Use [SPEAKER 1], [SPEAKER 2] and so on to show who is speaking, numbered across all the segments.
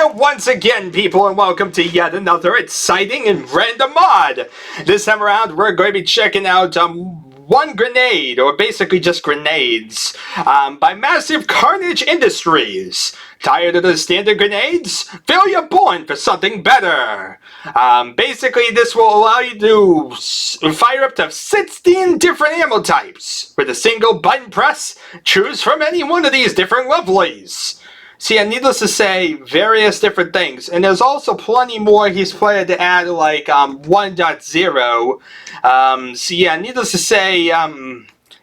[SPEAKER 1] Hello once again, people, and welcome to yet another exciting and random mod. This time around, we're going to be checking out one grenade, or basically just grenades, by Massive Carnage Industries. Tired of the standard grenades? Feel you're born for something better. Basically, this will allow you to fire up to 16 different ammo types. With a single button press, choose from any one of these different lovelies. So yeah, needless to say, various different things. And there's also plenty more he's planning to add, like 1.0. So yeah, needless to say,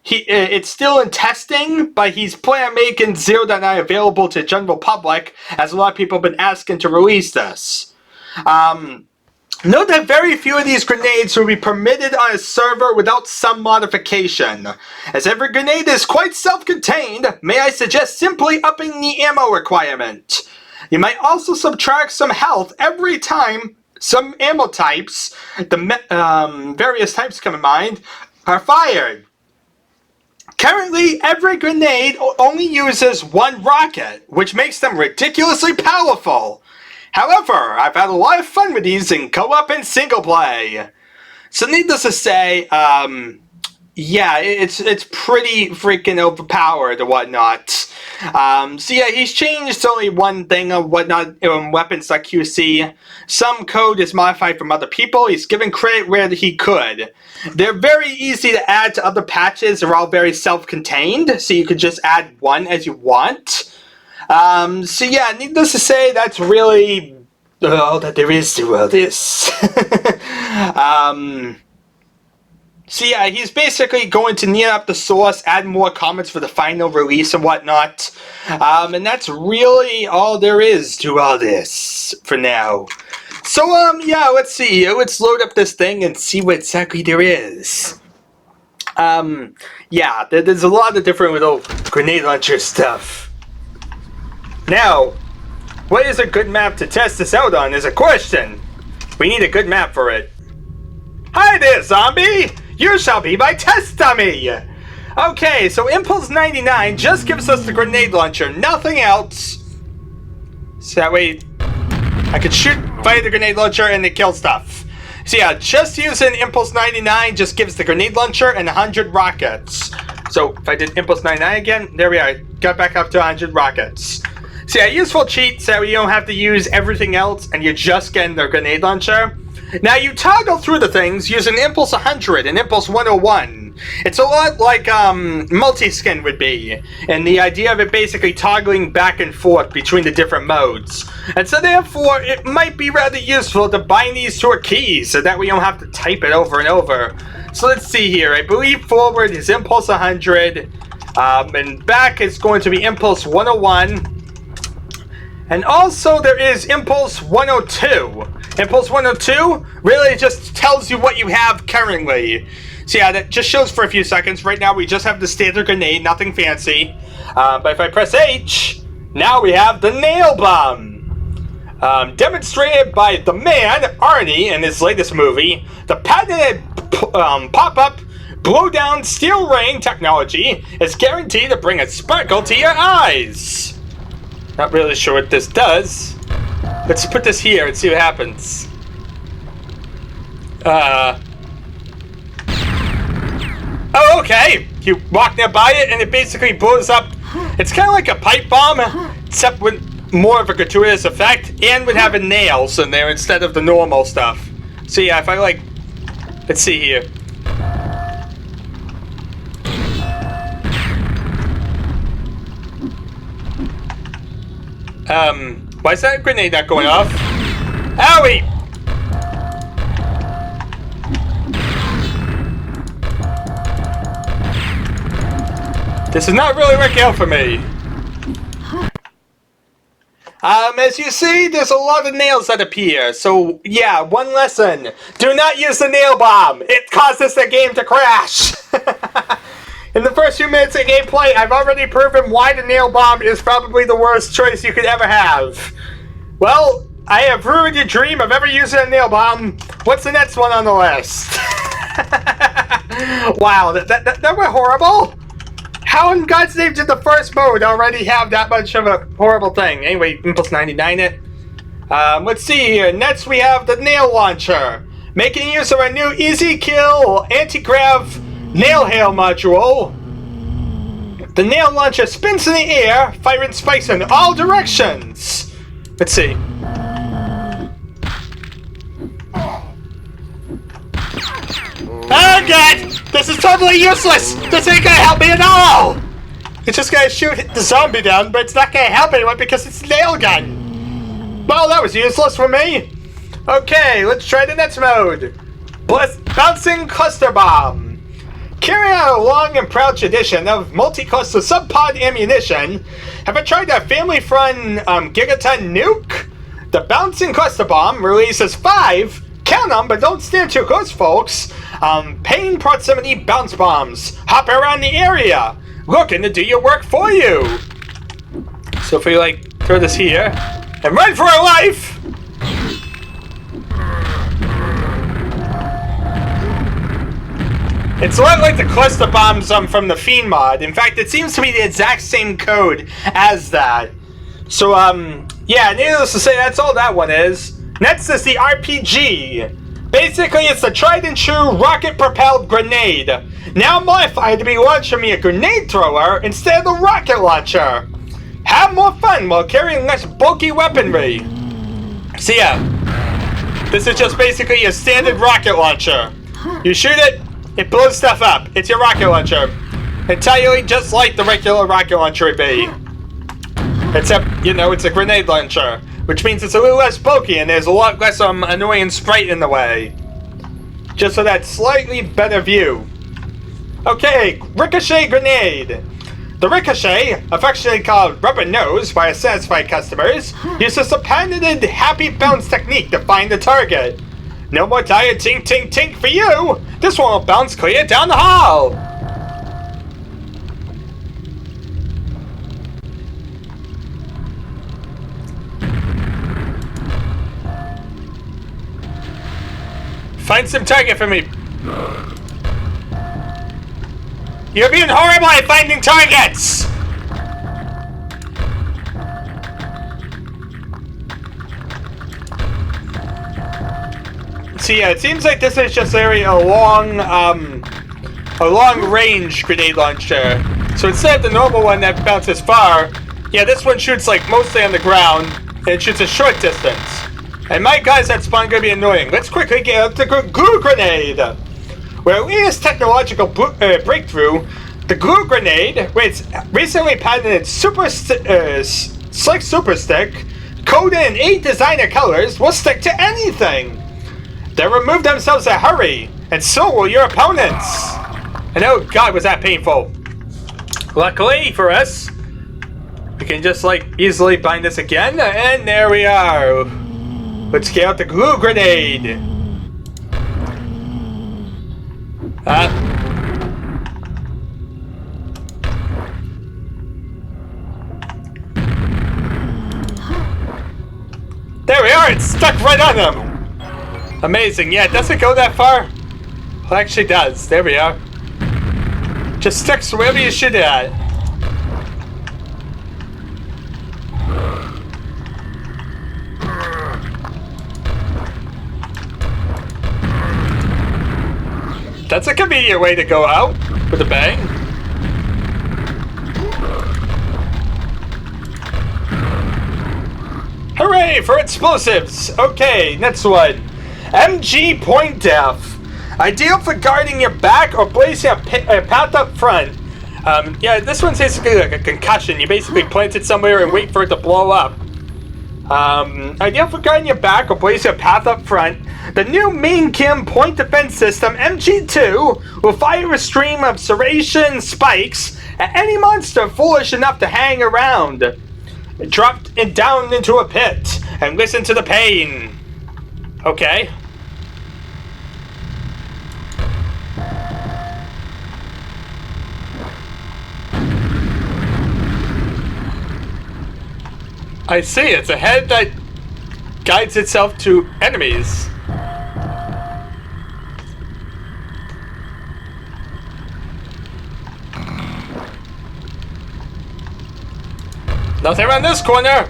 [SPEAKER 1] it's still in testing, but he's planning on making 0.9 available to the general public, as a lot of people have been asking to release this. Note that very few of these grenades will be permitted on a server without some modification. As every grenade is quite self-contained, may I suggest simply upping the ammo requirement. You might also subtract some health every time some ammo types, various types come in mind, are fired. Currently, every grenade only uses one rocket, which makes them ridiculously powerful. However, I've had a lot of fun with these in co-op and single play. So needless to say, yeah, it's pretty freaking overpowered and whatnot. So yeah, he's changed only one thing of whatnot in weapons.qc. Some code is modified from other people. He's given credit where he could. They're very easy to add to other patches. They're all very self-contained, so you could just add one as you want. So yeah, needless to say, that's really all that there is to this. So yeah, he's basically going to near up the source, add more comments for the final release and whatnot. And that's really all there is to all this for now. So yeah, let's see. Let's load up this thing and see what exactly there is. Yeah, there's a lot of different little grenade launcher stuff. Now, what is a good map to test this out on is a question. We need a good map for it. Hi there, zombie! You shall be my test dummy! Okay, so Impulse 99 just gives us the grenade launcher, nothing else. So that way, I could fire the grenade launcher and it kills stuff. So yeah, just using Impulse 99 just gives the grenade launcher and 100 rockets. So if I did Impulse 99 again, there we are, got back up to 100 rockets. So yeah, useful cheat so you don't have to use everything else and you're just getting the grenade launcher. Now you toggle through the things using Impulse 100 and Impulse 101. It's a lot like multi-skin would be, and the idea of it basically toggling back and forth between the different modes. And so therefore, it might be rather useful to bind these to a key so that we don't have to type it over and over. So let's see here, I believe forward is Impulse 100, and back is going to be Impulse 101. And also there is Impulse 102. Impulse 102 really just tells you what you have currently. So yeah, that just shows for a few seconds. Right now we just have the standard grenade, nothing fancy. But if I press H, now we have the nail bomb. Demonstrated by the man, Arnie, in his latest movie, the patented pop-up blow-down steel rain technology is guaranteed to bring a sparkle to your eyes. Not really sure what this does. Let's put this here and see what happens. Oh, okay. You walk nearby it and it basically blows up. It's kind of like a pipe bomb, except with more of a gratuitous effect, and would have nails in there instead of the normal stuff. So yeah, if I like, let's see here. Why is that grenade not going off? Owie! This is not really working out for me. As you see, there's a lot of nails that appear. So, yeah, one lesson. Do not use the nail bomb. It causes the game to crash. In the first few minutes of gameplay, I've already proven why the nail bomb is probably the worst choice you could ever have. Well, I have ruined your dream of ever using a nail bomb. What's the next one on the list? Wow, that went horrible. How in God's name did the first mode already have that much of a horrible thing? Anyway, Impulse 99 it. Let's see here. Next we have the nail launcher. Making use of our new easy kill anti-grav nail hail module. The nail launcher spins in the air, firing spikes in all directions. Let's see. Oh god! This is totally useless! This ain't gonna help me at all! It's just gonna shoot the zombie down, but it's not gonna help anyone because it's a nail gun! Well, that was useless for me! Okay, let's try the next mode. Bouncing Cluster Bomb. Carrying out a long and proud tradition of multi-cluster sub-pod ammunition, have I tried our family-friend Gigaton Nuke? The Bouncing Cluster Bomb releases 5, count them but don't stand too close folks, pain proximity bounce bombs. Hop around the area, looking to do your work for you. So if we like throw this here, and run for our life! It's a lot like the cluster bombs from the Fiend mod. In fact, it seems to be the exact same code as that. So, yeah, needless to say, that's all that one is. Next is the RPG. Basically, it's the tried and true rocket-propelled grenade. Now modified to be launched from a grenade thrower instead of the rocket launcher. Have more fun while carrying less bulky weaponry. So yeah, this is just basically a standard rocket launcher. You shoot it, it blows stuff up. It's your rocket launcher. Entirely just like the regular rocket launcher would be. Except, you know, it's a grenade launcher. Which means it's a little less bulky and there's a lot less annoying sprite in the way. Just for that slightly better view. Okay, Ricochet Grenade. The Ricochet, affectionately called Rubber Nose by satisfied customers, uses a patented happy bounce technique to find the target. No more tired tink tink tink for you! This one will bounce clear down the hall! Find some target for me. You're being horrible at finding targets! So yeah, it seems like this is just a long range grenade launcher. So instead of the normal one that bounces far, yeah, this one shoots like mostly on the ground, and it shoots a short distance. And my guys, that spawn gonna be annoying. Let's quickly get out the glue grenade. Where latest technological breakthrough, the glue grenade, with its recently patented slick super stick, coded in 8 designer colors, will stick to anything. They remove themselves in a hurry, and so will your opponents. And oh god, was that painful. Luckily for us, we can just like easily bind this again, and there we are. Let's get out the glue grenade. There we are, it's stuck right on them. Amazing, yeah, it doesn't go that far. Well, it actually does, there we are. Just sticks wherever you shoot it at. That's a convenient way to go out with a bang. Hooray for explosives! Okay, next one. MG Point Def. Ideal for guarding your back or placing a path up front. Yeah, this one's basically like a concussion. You basically plant it somewhere and wait for it to blow up. Ideal for guarding your back or placing a path up front. The new main cam point defense system, MG2, will fire a stream of serration spikes at any monster foolish enough to hang around. Drop it down into a pit and listen to the pain. Okay. I see, it's a head that guides itself to enemies. Nothing around this corner.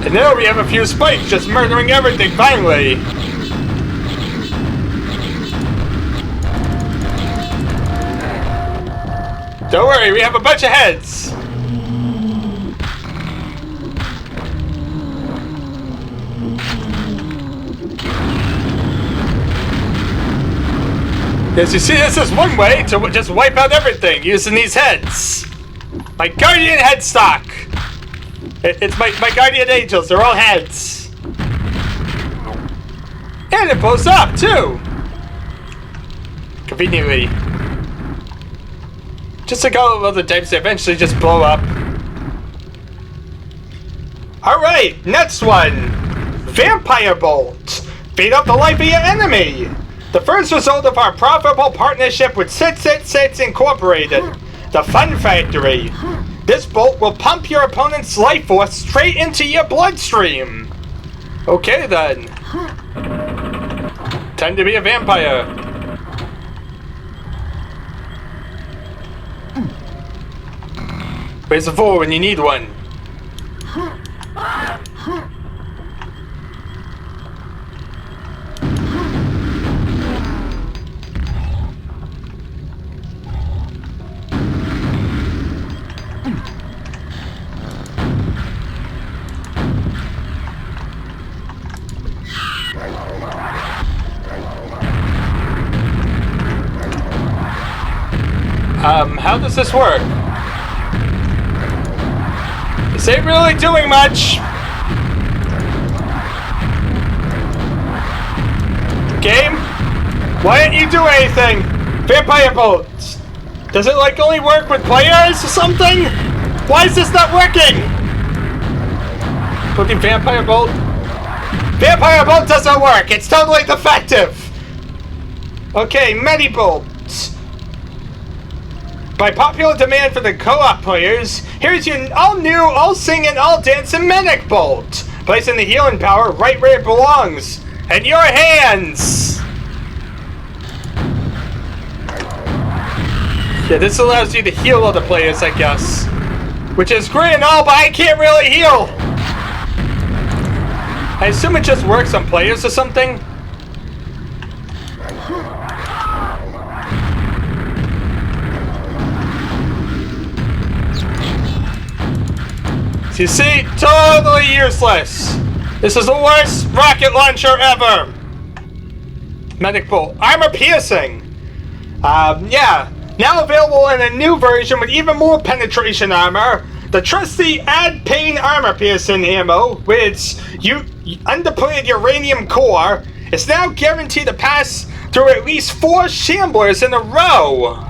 [SPEAKER 1] And now we have a few spikes just murdering everything finally. Don't worry, we have a bunch of heads. As you see, this is one way to just wipe out everything using these heads. My guardian headstock. It's my guardian angels. They're all heads. And it blows up too. Conveniently. Just like all of other types, they eventually just blow up. Alright, next one. Vampire Bolt. Feed up the life of your enemy. The first result of our profitable partnership with 666 Incorporated, the Fun Factory. This bolt will pump your opponent's life force straight into your bloodstream. Okay then. Time to be a vampire. Where's the four when you need one? How does this work? This ain't really doing much. Game? Why didn't you do anything? Vampire bolts. Does it like only work with players or something? Why is this not working? Put the vampire bolt. Vampire bolt doesn't work. It's totally defective. Okay, Medibolt. By popular demand for the co-op players, here's your all-new, all-singing, all-dancing Medic Bolt. Placing the healing power right where it belongs. In your hands! Yeah, this allows you to heal other players, I guess. Which is great and all, but I can't really heal! I assume it just works on players or something? You see, totally useless. This is the worst rocket launcher ever. Medic Bolt. Armor piercing. Yeah. Now available in a new version with even more penetration armor. The trusty Add Pain Armor Piercing ammo with its undepleted uranium core is now guaranteed to pass through at least 4 shamblers in a row.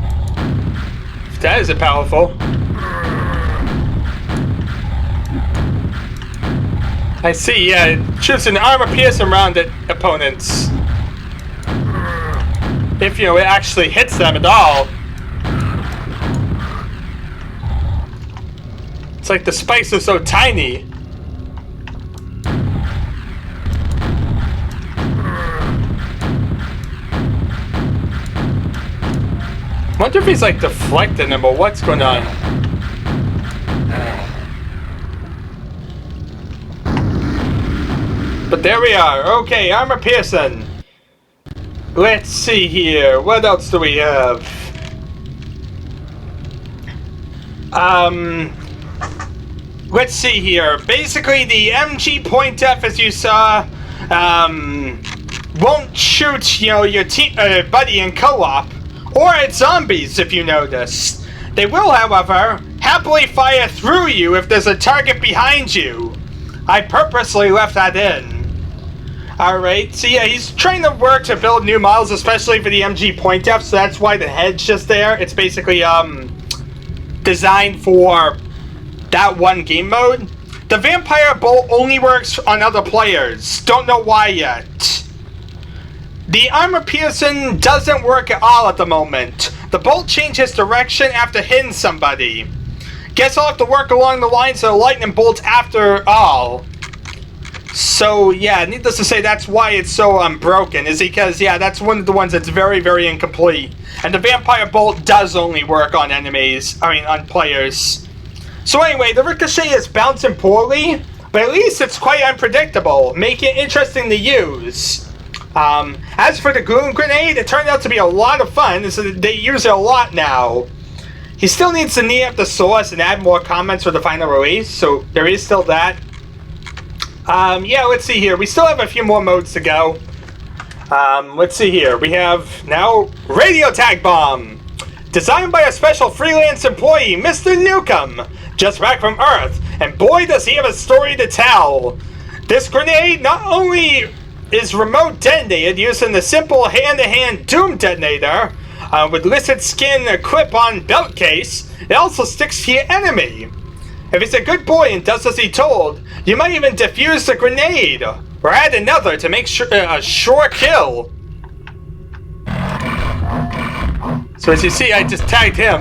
[SPEAKER 1] That is powerful. I see, yeah, it shoots an armor piercing round at opponents. If, it actually hits them at all. It's like the spikes are so tiny. Wonder if he's like deflecting them or what's going on. But there we are. Okay, armor piercing. Let's see here. What else do we have? Let's see here. Basically, the MG point F, as you saw, won't shoot, your buddy in co-op, or at zombies, if you noticed. They will, however, happily fire through you if there's a target behind you. I purposely left that in. Alright, so yeah, he's trying to work to build new models, especially for the MG point F, so that's why the head's just there. It's basically, designed for that one game mode. The Vampire Bolt only works on other players. Don't know why yet. The armor piercing doesn't work at all at the moment. The bolt changes direction after hitting somebody. Guess I'll have to work along the lines of the lightning bolts after all. So yeah, needless to say, that's why it's so broken, is because, yeah, that's one of the ones that's very, very incomplete. And the Vampire Bolt does only work on enemies, on players. So anyway, the ricochet is bouncing poorly, but at least it's quite unpredictable, making it interesting to use. As for the gloom grenade, it turned out to be a lot of fun, so they use it a lot now. He still needs to knee up the source and add more comments for the final release, so there is still that. Yeah, let's see here. We still have a few more modes to go. Let's see here. We have now Radio Tag Bomb. Designed by a special freelance employee, Mr. Newcomb, just back from Earth, and boy does he have a story to tell. This grenade not only is remote detonated using the simple hand-to-hand Doom detonator, with listed skin clip-on belt case, it also sticks to your enemy. If he's a good boy and does as he told, you might even defuse the grenade, or add another to make sure a sure kill. So as you see, I just tagged him.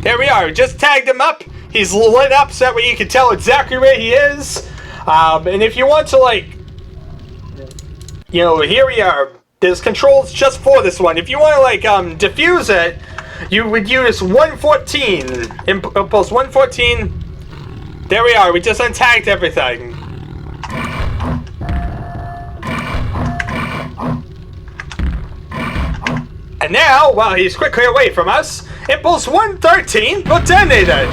[SPEAKER 1] There we are, just tagged him up. He's lit up so that way you can tell exactly where he is. And if you want to, like, you know, here we are. There's controls just for this one. If you want to, like, defuse it, you would use 114. Impulse 114. There we are. We just untagged everything. And now, while he's quickly away from us, Impulse 113 will detonate it.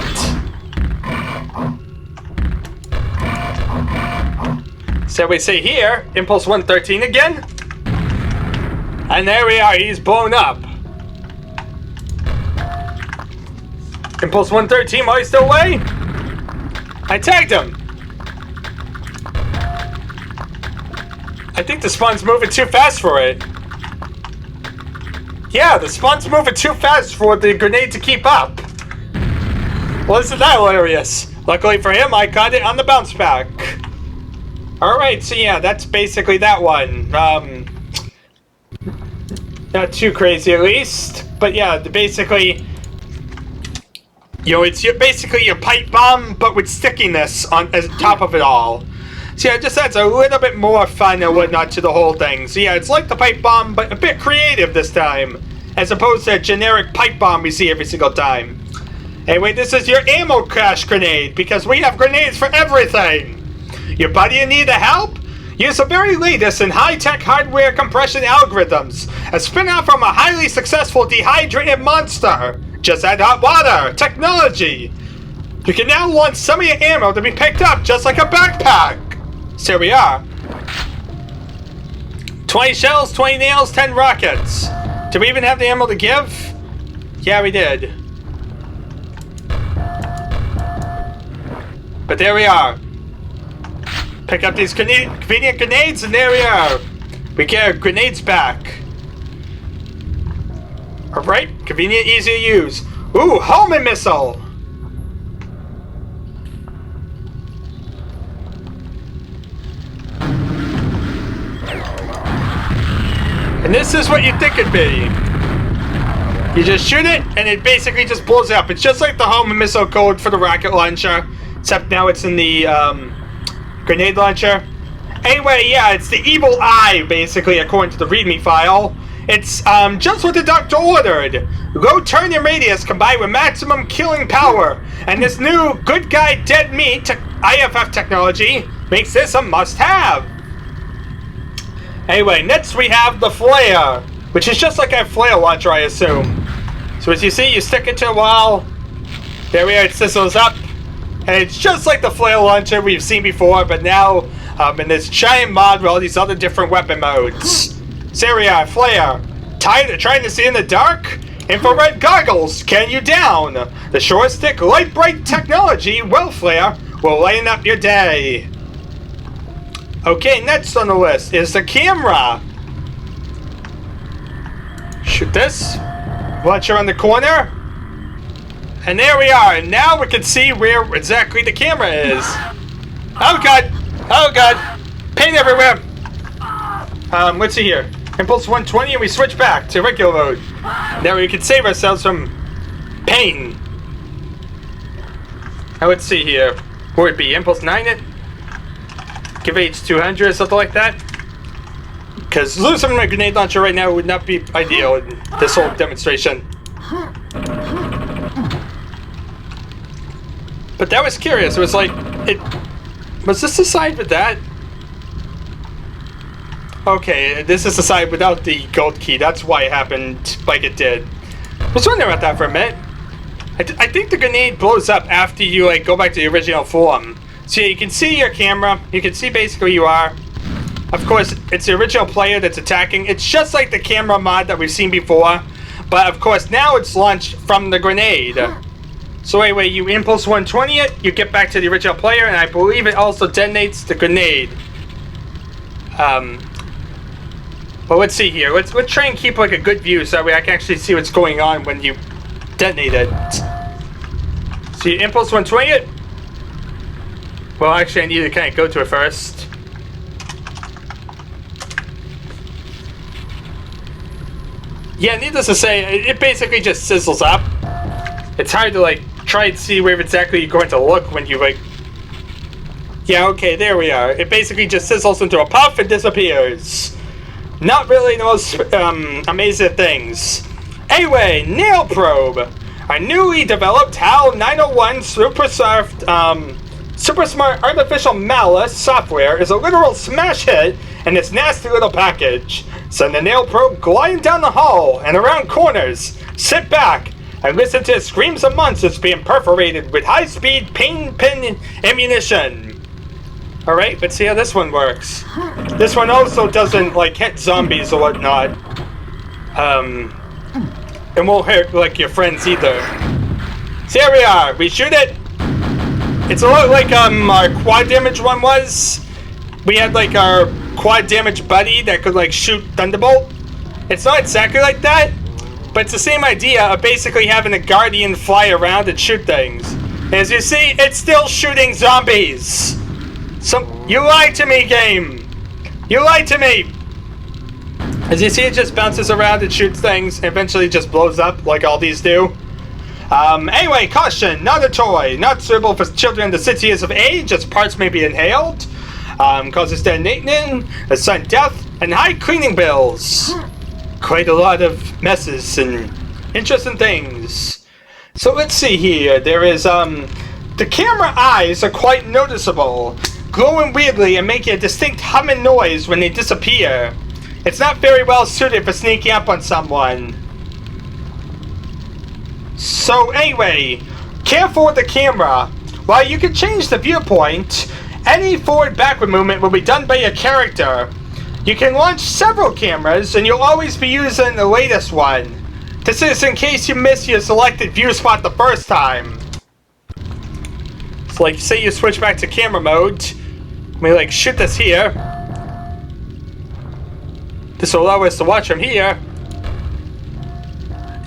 [SPEAKER 1] So we see here, Impulse 113 again. And there we are, he's blown up. Impulse 113, while he's still away. I tagged him. I think the spawn's moving too fast for it. Yeah, the spawn's moving too fast for the grenade to keep up. Well, isn't that hilarious? Luckily for him, I caught it on the bounce back. Alright, so yeah, that's basically that one. Not too crazy, at least. But yeah, basically, you know, it's basically your pipe bomb, but with stickiness on as top of it all. So yeah, it just adds a little bit more fun and whatnot to the whole thing. So yeah, it's like the pipe bomb, but a bit creative this time, as opposed to a generic pipe bomb we see every single time. Anyway, this is your ammo crash grenade, because we have grenades for everything. Your buddy in need of help? Use the very latest in high-tech hardware compression algorithms, a spin-off from a highly successful dehydrated monster. Just add hot water technology. You can now launch some of your ammo to be picked up just like a backpack. So here we are. 20 shells, 20 nails, 10 rockets. Did we even have the ammo to give? Yeah, we did. But there we are. Pick up these convenient grenades, and there we are. We get our grenades back. Alright, convenient, easy to use. Ooh, homing missile! And this is what you think it'd be. You just shoot it, and it basically just blows up. It's just like the homing missile code for the rocket launcher, except now it's in the, grenade launcher. Anyway, yeah, it's the evil eye, basically, according to the README file. It's just what the doctor ordered. Low turn-in radius combined with maximum killing power. And this new good guy dead meat IFF technology makes this a must-have. Anyway, next we have the flare, which is just like a flare launcher, I assume. So as you see, you stick it to a wall. There we are, it sizzles up. And it's just like the flare launcher we've seen before, but now in this giant mod with all these other different weapon modes. So here we are, flare. Tired of trying to see in the dark? Infrared goggles can you down. The short stick light bright technology, well flare, will lighten up your day. Okay, next on the list is the camera. Shoot this. Watch around the corner. And there we are. And now we can see where exactly the camera is. Oh god. Oh god. Paint everywhere. Let's see here. Impulse 120 and we switch back to regular mode. Now we can save ourselves from pain. Now let's see here. What would it be? Impulse 9 it? Give H 200 or something like that? Because losing my grenade launcher right now would not be ideal in this whole demonstration. But that was curious. It was like, was this the side with that? Okay, this is the side without the gold key. That's why it happened like it did. I was wondering about that for a minute. I think the grenade blows up after you like go back to the original form. So yeah, you can see your camera. You can see basically who you are. Of course, it's the original player that's attacking. It's just like the camera mod that we've seen before. But of course, now it's launched from the grenade. So anyway, you impulse 120 it, you get back to the original player, and I believe it also detonates the grenade. Well, let's see here. Let's try and keep like a good view so that way I can actually see what's going on when you detonate it. So you impulse 120 it. Well, actually, I need to kind of go to it first. Yeah, needless to say, it basically just sizzles up. It's hard to like try and see where exactly you're going to look when you like. Yeah, okay, there we are. It basically just sizzles into a puff and disappears. Not really the most amazing things. Anyway, Nail Probe. A newly developed HAL 901 super smart artificial malice software is a literal smash hit in this nasty little package. Send the Nail Probe gliding down the hall and around corners. Sit back and listen to the screams of monsters being perforated with high-speed pain pin ammunition. Alright, let's see how this one works. This one also doesn't, like, hit zombies or whatnot. It won't hurt, like, your friends either. So here we are. We shoot it. It's a lot like, our quad damage one was. We had, like, our quad damage buddy that could, like, shoot Thunderbolt. It's not exactly like that, but it's the same idea of basically having a guardian fly around and shoot things. And as you see, it's still shooting zombies. So, you lied to me, game! You lied to me! As you see, it just bounces around and shoots things, and eventually just blows up, like all these do. Anyway, caution! Not a toy! Not suitable for children under 6 years of age, as parts may be inhaled. Causes detonating, sudden death, and high cleaning bills. Quite a lot of messes and interesting things. So let's see here. There is, the camera eyes are quite noticeable. Glowing weirdly and making a distinct humming noise when they disappear. It's not very well suited for sneaking up on someone. So anyway, careful with the camera. While you can change the viewpoint, any forward-backward movement will be done by your character. You can launch several cameras and you'll always be using the latest one. This is in case you miss your selected view spot the first time. So like say you switch back to camera mode. We like shoot this here. This will allow us to watch from here.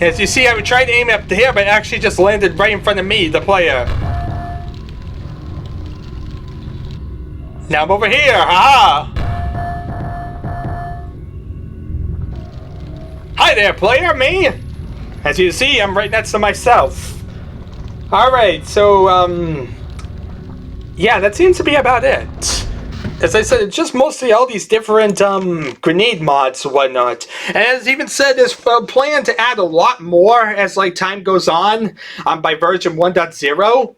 [SPEAKER 1] As you see, I would try to aim up to here, but it actually just landed right in front of me, the player. Now I'm over here, haha! Hi there, player, me! As you see, I'm right next to myself. Alright, so, yeah, that seems to be about it. As I said, it's just mostly all these different, grenade mods and whatnot. And as even said, there's a plan to add a lot more as, like, time goes on, by version 1.0.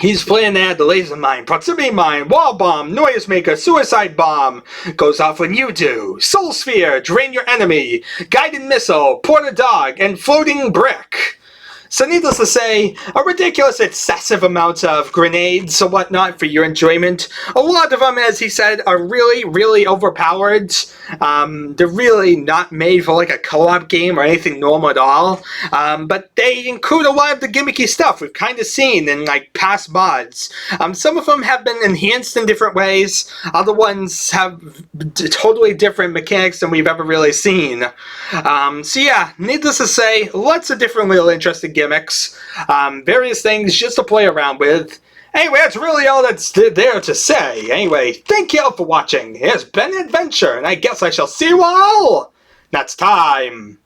[SPEAKER 1] He's planning to add the laser mine, proximity mine, wall bomb, noise maker, suicide bomb, goes off when you do, soul sphere, drain your enemy, guided missile, porta dog, and floating brick. So needless to say, a ridiculous excessive amount of grenades or whatnot for your enjoyment. A lot of them, as he said, are really, really overpowered. They're really not made for like a co-op game or anything normal at all. But they include a lot of the gimmicky stuff we've kind of seen in like past mods. Some of them have been enhanced in different ways. Other ones have totally different mechanics than we've ever really seen. So yeah, needless to say, lots of different little interesting gimmicks, various things just to play around with. Anyway, that's really all that's there to say. Anyway, thank you all for watching. It's been an adventure, and I guess I shall see you all next time.